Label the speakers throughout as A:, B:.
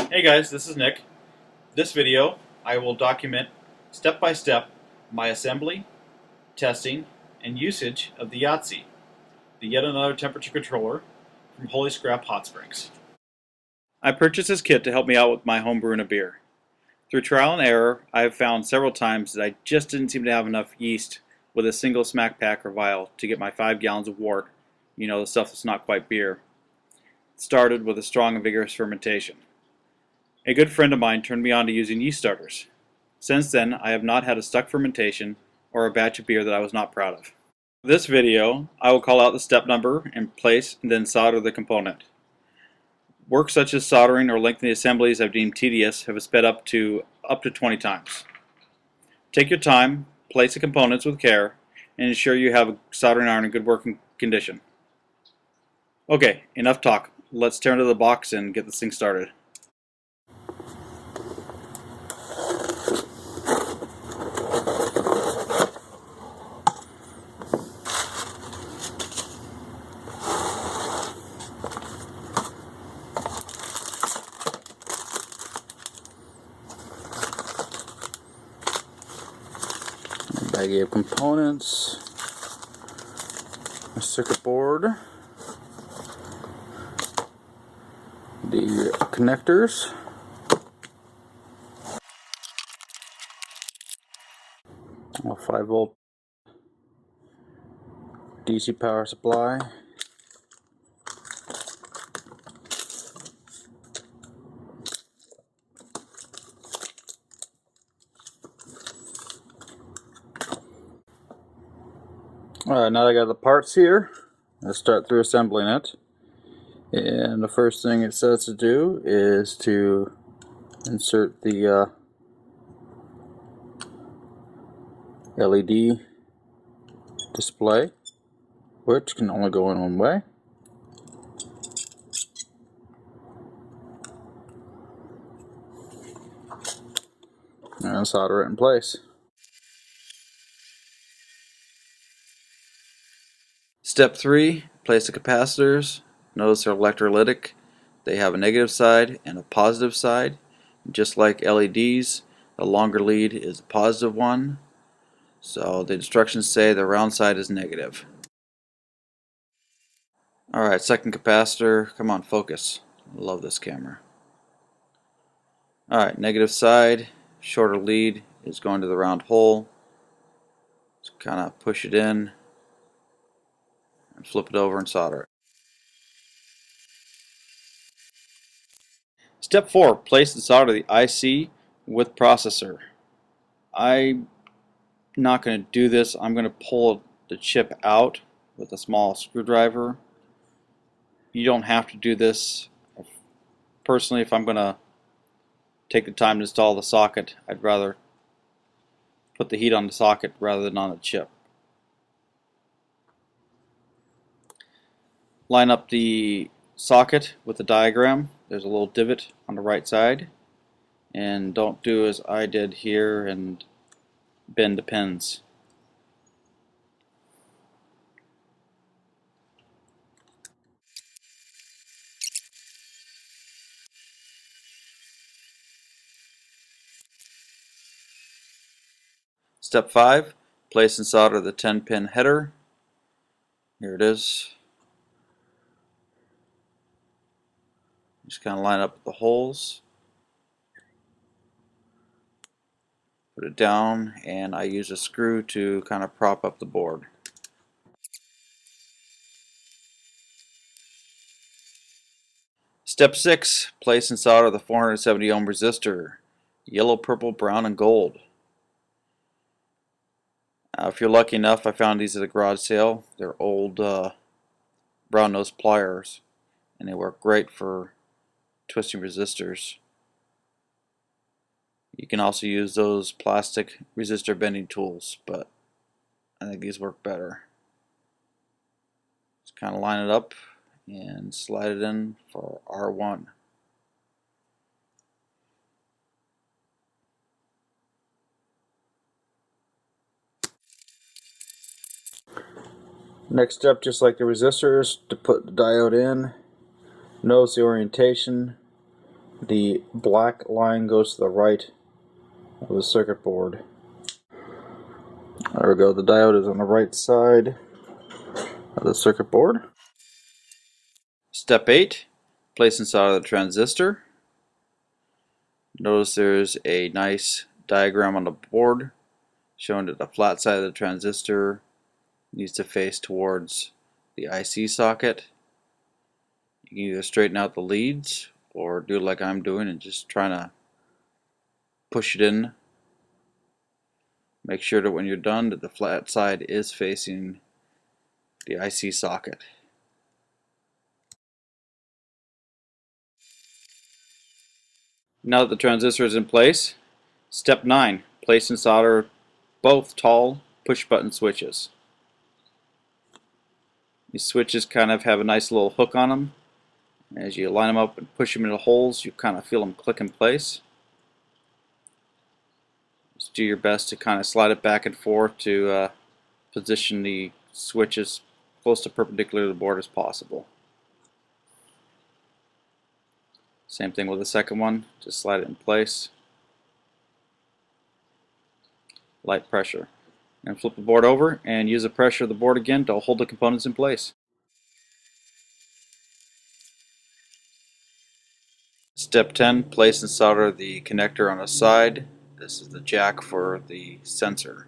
A: Hey guys, this is Nick. This video I will document step by step my assembly, testing, and usage of the YATC, the Yet Another Temperature Controller from Holy Scrap Hot Springs. I purchased this kit to help me out with my home brewing of beer. Through trial and error, I have found several times that I just didn't seem to have enough yeast with a single smack pack or vial to get my 5 gallons of wort, the stuff that's not quite beer, started with a strong and vigorous fermentation. A good friend of mine turned me on to using yeast starters. Since then, I have not had a stuck fermentation or a batch of beer that I was not proud of. For this video, I will call out the step number and place and then solder the component. Work such as soldering or lengthening assemblies I've deemed tedious have sped up to 20 times. Take your time, place the components with care, and ensure you have a soldering iron in good working condition. Okay, enough talk. Let's tear into the box and get this thing started. Baggie of components, a circuit board, the connectors, a 5-volt DC power supply, Alright, now that I got the parts here, let's start through assembling it. And the first thing it says to do is to insert the LED display, which can only go in one way. And solder it in place. Step 3, place the capacitors. Notice they're electrolytic. They have a negative side and a positive side. Just like LEDs, the longer lead is the positive one. So the instructions say the round side is negative. Alright, second capacitor. Come on, focus. I love this camera. Alright, negative side, shorter lead is going to the round hole. Just kind of push it in and flip it over and solder it. Step 4, place and solder the IC with processor. I'm not going to do this. I'm going to pull the chip out with a small screwdriver. You don't have to do this. Personally, if I'm going to take the time to install the socket, I'd rather put the heat on the socket rather than on the chip. Line up the socket with the diagram. There's a little divot on the right side, and don't do as I did here and bend the pins. Step 5, place and solder the 10-pin header. Here it is. Just kind of line up the holes. Put it down, and I use a screw to kind of prop up the board. Step 6, place and solder the 470 ohm resistor. Yellow, purple, brown, and gold. If you're lucky enough, I found these at a garage sale. They're old brown nose pliers, and they work great for twisting resistors. You can also use those plastic resistor bending tools, but I think these work better. Just kind of line it up and slide it in for R1. Next step, just like the resistors, to put the diode in. Notice the orientation.
B: The black line goes to the right of the circuit board. There we go, the diode is on the right side of the circuit board. Step 8, place inside of the transistor. Notice there's a nice diagram on the board showing that the flat side of the transistor needs to face towards the IC socket. You can either straighten out the leads or do like I'm doing and just trying to push it in. Make sure that when you're done that the flat side is facing the IC socket. Now that the transistor is in place, step 9, place and solder both tall push button switches. These switches kind of have a nice little hook on them. As you line them up and push them into holes, you kind of feel them click in place. Just do your best to kind of slide it back and forth to position the switches close to perpendicular to the board as possible. Same thing with the second one, just slide it in place. Light pressure. And flip the board over and use the pressure of the board again to hold the components in place. Step 10, place and solder the connector on the side. This is the jack for the sensor.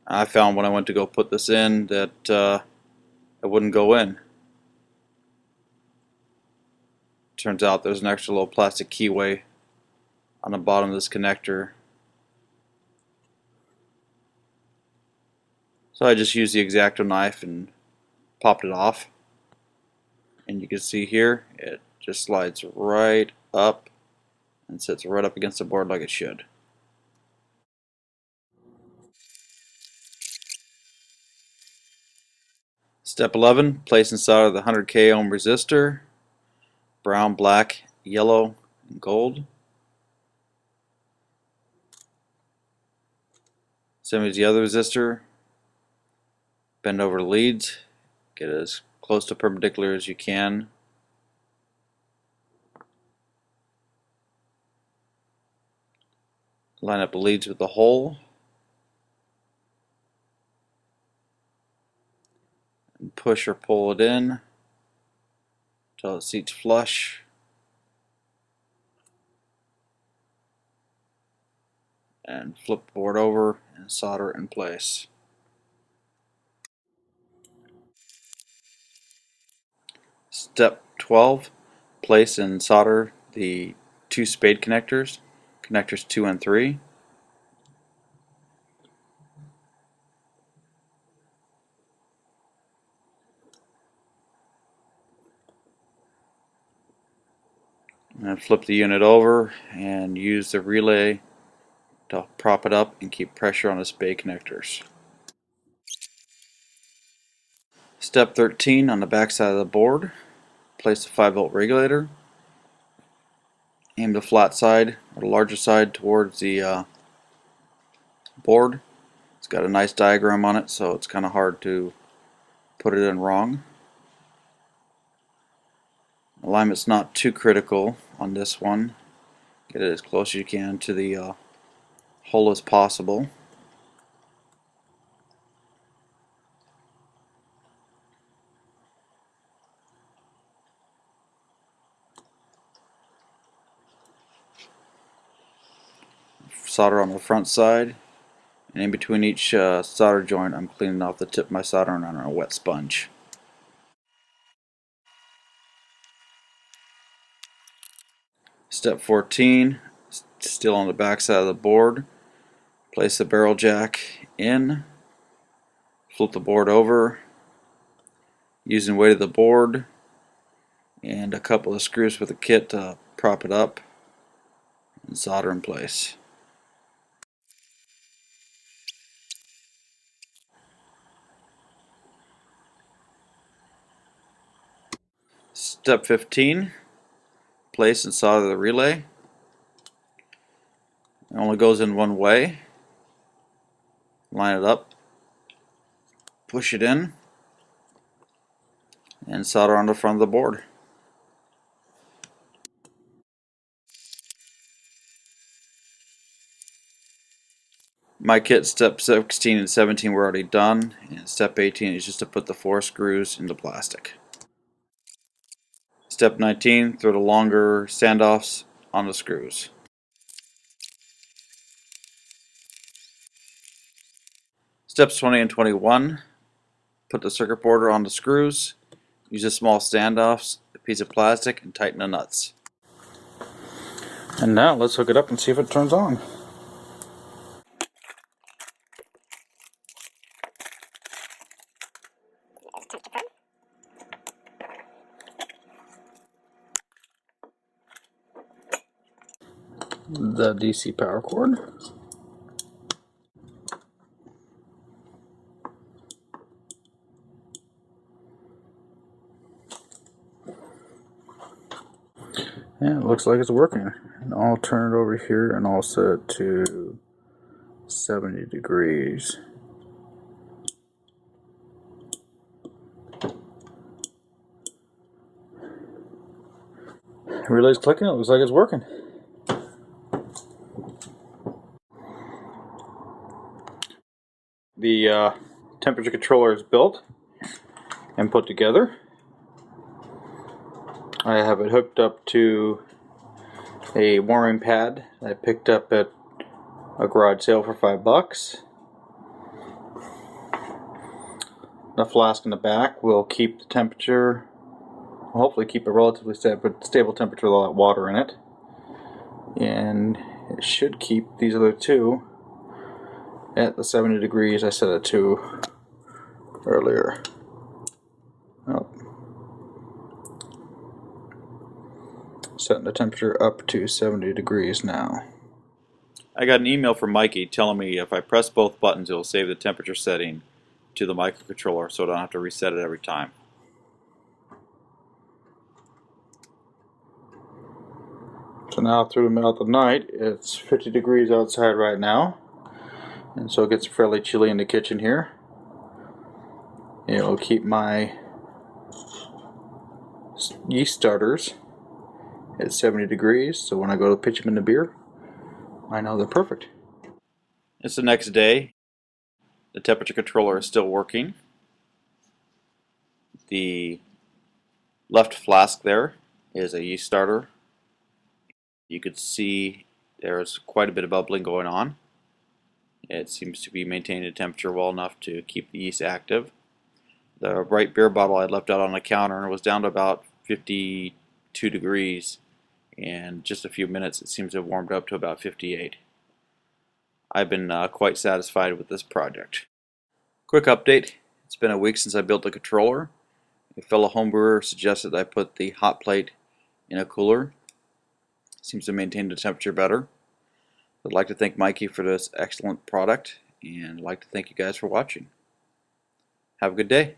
B: I found when I went to go put this in that it wouldn't go in. Turns out there's an extra little plastic keyway on the bottom of this connector. So I just used the X-Acto knife and popped it off. And you can see here, it just slides right up and sits right up against the board like it should. Step 11, place and solder the 100K ohm resistor, brown, black, yellow, and gold. Same as the other resistor, bend over the leads, get as close to perpendicular as you can. Line up the leads with the hole. And push or pull it in until it seats flush. And flip the board over and solder it in place. Step 12, place and solder the two spade connectors, connectors 2 and 3. And flip the unit over and use the relay to prop it up and keep pressure on the spade connectors. Step 13, on the back side of the board, place the 5-volt regulator. Aim the flat side or the larger side towards the board. It's got a nice diagram on it, so it's kind of hard to put it in wrong. Alignment's not too critical on this one. Get it as close as you can to the hole as possible. Solder on the front side, and in between each solder joint I'm cleaning off the tip of my soldering iron on a wet sponge. Step 14, still on the back side of the board, place the barrel jack in, flip the board over, using weight of the board and a couple of screws with a kit to prop it up and solder in place. Step 15, place and solder the relay. It only goes in one way. Line it up push it in and solder on the front of the board. My kit step 16 and 17 were already done, and step 18 is just to put the 4 screws into plastic. Step 19, throw the longer standoffs on the screws. Steps 20 and 21, put the circuit boarder on the screws, use the small standoffs, a piece of plastic, and tighten the nuts. And now let's hook it up and see if it turns on. The DC power cord. Yeah, it looks like it's working. And I'll turn it over here and I'll set it to 70 degrees. It relay's clicking, it looks like it's working. The temperature controller is built and put together. I have it hooked up to a warming pad I picked up at a garage sale for $5. The flask in the back will keep the temperature, hopefully keep a relatively stable temperature with all that water in it. And it should keep these other two at the 70 degrees I set it to earlier. Oh. Setting the temperature up to 70 degrees now. I got an email from Mikey telling me if I press both buttons it will save the temperature setting to the microcontroller so I don't have to reset it every time. So now through the middle of the night, it's 50 degrees outside right now, and so it gets fairly chilly in the kitchen here. It will keep my yeast starters at 70 degrees, so when I go to pitch them in the beer, I know they're perfect. It's the next day. The temperature controller is still working. The left flask there is a yeast starter. You could see there's quite a bit of bubbling going on. It seems to be maintaining the temperature well enough to keep the yeast active. The bright beer bottle I left out on the counter was down to about 52 degrees. In just a few minutes it seems to have warmed up to about 58. I've been quite satisfied with this project. Quick update, it's been a week since I built the controller. A fellow homebrewer suggested I put the hot plate in a cooler. Seems to maintain the temperature better. I'd like to thank Mikey for this excellent product and I'd like to thank you guys for watching. Have a good day.